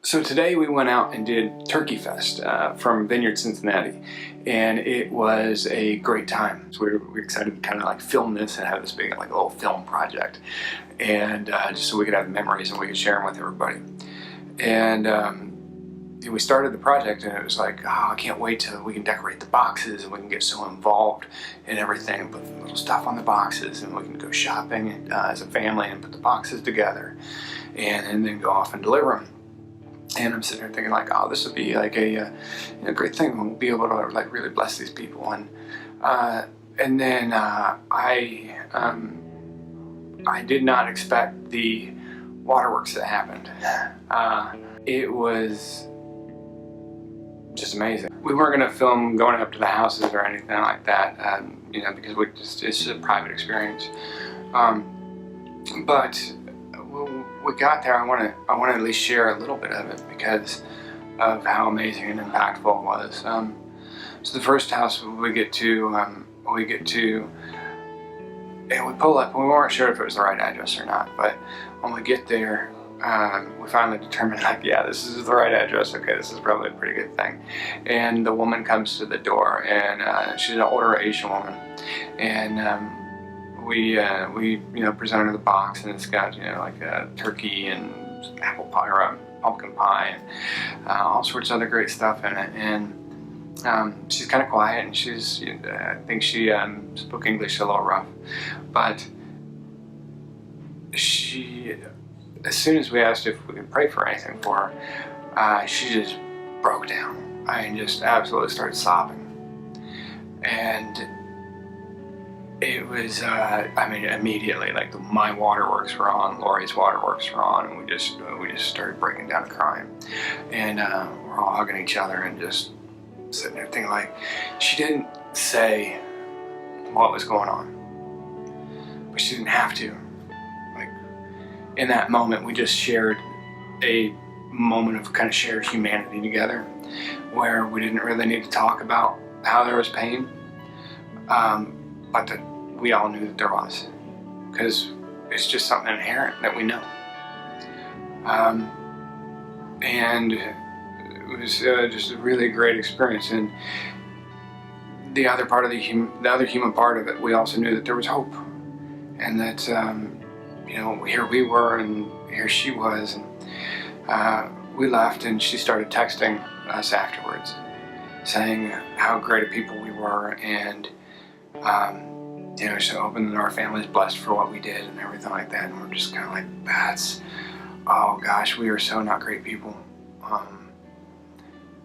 So today we went out and did TurkeyFest from Vineyard Cincinnati, and it was a great time. So we were excited to kind of like film this and have this big like little film project, and just so we could have memories and we could share them with everybody. And we started the project, and it was like, oh, I can't wait till we can decorate the boxes and we can get so involved in everything and put little stuff on the boxes, and we can go shopping as a family and put the boxes together, and then go off and deliver them. And I'm sitting there thinking like, oh, this would be like a great thing. We'll be able to like really bless these people. And then I did not expect the waterworks that happened. It was just amazing. We weren't going to film going up to the houses or anything like that, because it's just a private experience. But we got there, I want to at least share a little bit of it because of how amazing and impactful it was. So the first house we get to, and we pull up, and we weren't sure if it was the right address or not, but when we get there, we finally determined like, yeah, this is the right address. Okay, this is probably a pretty good thing. And the woman comes to the door, and she's an older Asian woman, and we presented her the box, and it's got like a turkey and apple pie or pumpkin pie and all sorts of other great stuff in it. And she's kind of quiet, and I think she spoke English a little rough, but she, as soon as we asked if we could pray for anything for her, she just broke down. I just absolutely started sobbing, and it was, immediately, like my waterworks were on, Lori's waterworks were on, and we just started breaking down and crying, and we're all hugging each other and just sitting there thinking like, she didn't say what was going on, but she didn't have to. Like in that moment, we just shared a moment of kind of shared humanity together, where we didn't really need to talk about how there was pain. But that we all knew that there was, because it's just something inherent that we know. And it was just a really great experience. And the other part of the other human part of it, we also knew that there was hope, and that here we were, and here she was, and we left, and she started texting us afterwards, saying how great of people we were, and so open that our family's blessed for what we did and everything like that. And we're just kind of like, oh gosh, we are so not great people.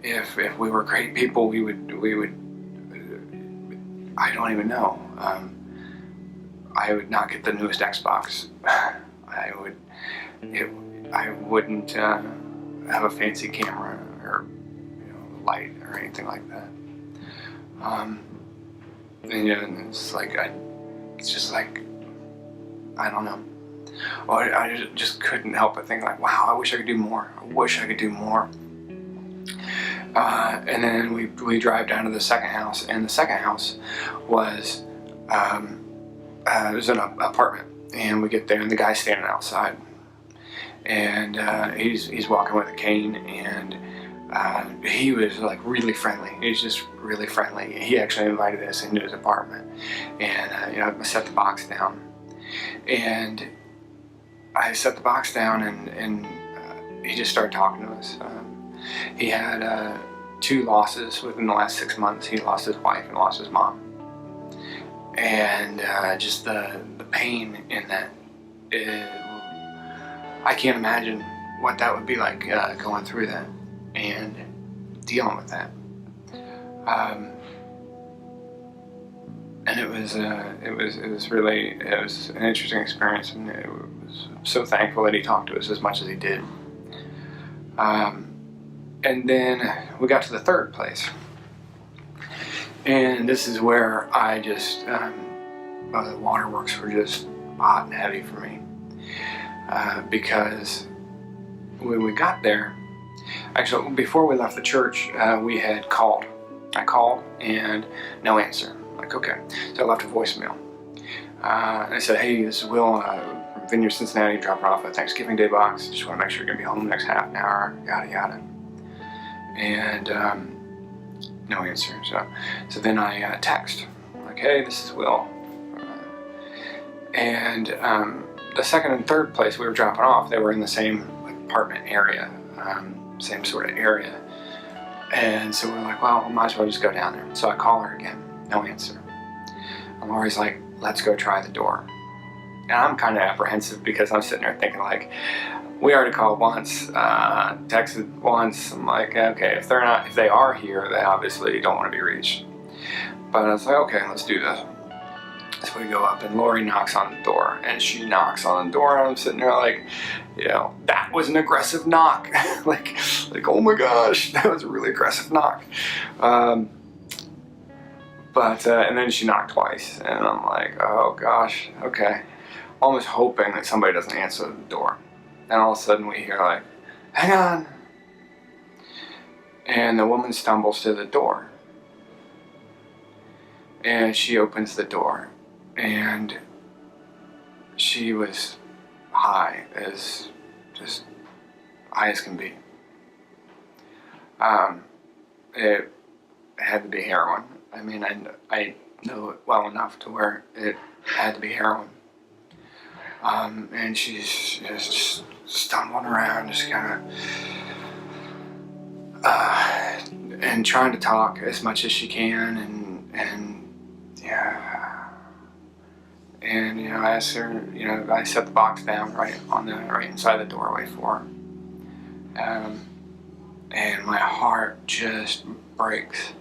If we were great people, we would I don't even know. I would not get the newest Xbox. I wouldn't have a fancy camera or light or anything like that. And it's just like, I don't know. Well, I just couldn't help but think like, wow, I wish I could do more. I wish I could do more. And then we drive down to the second house, and the second house was it was an apartment, and we get there, and the guy's standing outside, and he's walking with a cane, and he was like really friendly. He's just really friendly. He actually invited us into his apartment, and I set the box down, and and he just started talking to us. He had 2 losses within the last 6 months. He lost his wife and lost his mom, and just the pain in that. I can't imagine what that would be like going through that and dealing with that. And it was an interesting experience, and I was so thankful that he talked to us as much as he did. And then we got to the third place, and this is where I just the waterworks were just hot and heavy for me, because when we got there, actually before we left the church, we had called. I called and no answer. Like, okay, so I left a voicemail. And I said, hey, this is Will from Vineyard Cincinnati, dropping off a Thanksgiving Day box. Just want to make sure you're going to be home the next half an hour, yada yada. And no answer. So then I text, like, hey, this is Will. And the second and third place we were dropping off, they were in the same apartment area, same sort of area. And so we're like, well, we might as well just go down there. So I call her again, no answer. I'm always like, let's go try the door. And I'm kind of apprehensive because I'm sitting there thinking, like, we already called once, texted once. I'm like, okay, if they are here, they obviously don't want to be reached. But I was like, okay, let's do this. So we go up and Lori knocks on the door, and she knocks on the door, and I'm sitting there like, you know, that was an aggressive knock. like, oh my gosh, that was a really aggressive knock. And then she knocked twice, and I'm like, oh gosh, okay. Almost hoping that somebody doesn't answer the door. And all of a sudden we hear like, hang on. And the woman stumbles to the door. And she opens the door. And she was high as can be. It had to be heroin. I mean, I know it well enough to where it had to be heroin. And she's just stumbling around, just kind of, and trying to talk as much as she can, and yeah. And, you know, I asked her, you know, I set the box down right inside the doorway for her. And my heart just breaks.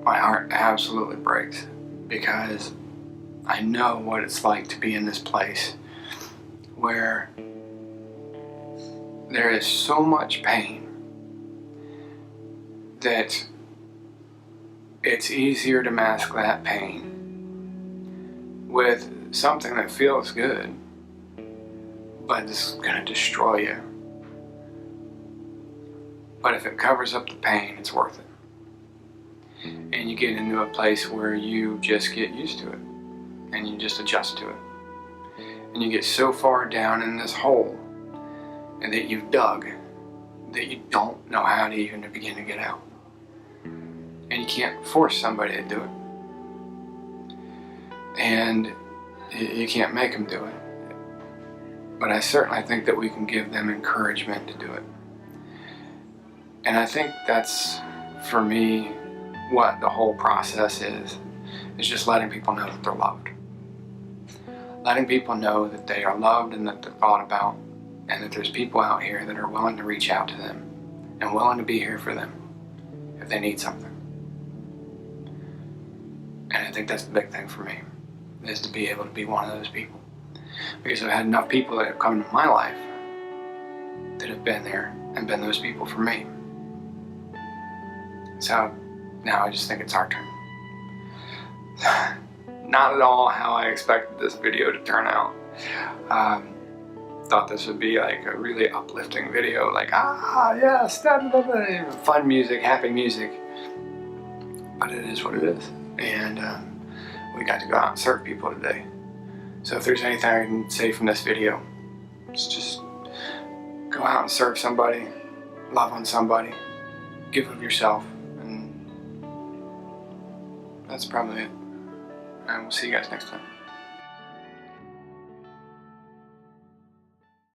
My heart absolutely breaks, because I know what it's like to be in this place where there is so much pain that it's easier to mask that pain with something that feels good, but it's gonna destroy you. But if it covers up the pain, it's worth it. And you get into a place where you just get used to it, and you just adjust to it. And you get so far down in this hole and that you've dug that you don't know how to even begin to get out. And you can't force somebody to do it. And you can't make them do it. But I certainly think that we can give them encouragement to do it. And I think that's, for me, what the whole process is just letting people know that they're loved. Letting people know that they are loved and that they're thought about, and that there's people out here that are willing to reach out to them and willing to be here for them if they need something. And I think that's the big thing for me, is to be able to be one of those people. Because I've had enough people that have come into my life that have been there and been those people for me. So now I just think it's our turn. Not at all how I expected this video to turn out. Thought this would be like a really uplifting video, like, yes, fun music, happy music. But it is what it is. And we got to go out and serve people today. So if there's anything I can say from this video, it's just go out and serve somebody, love on somebody, give of yourself, and that's probably it. And we'll see you guys next time.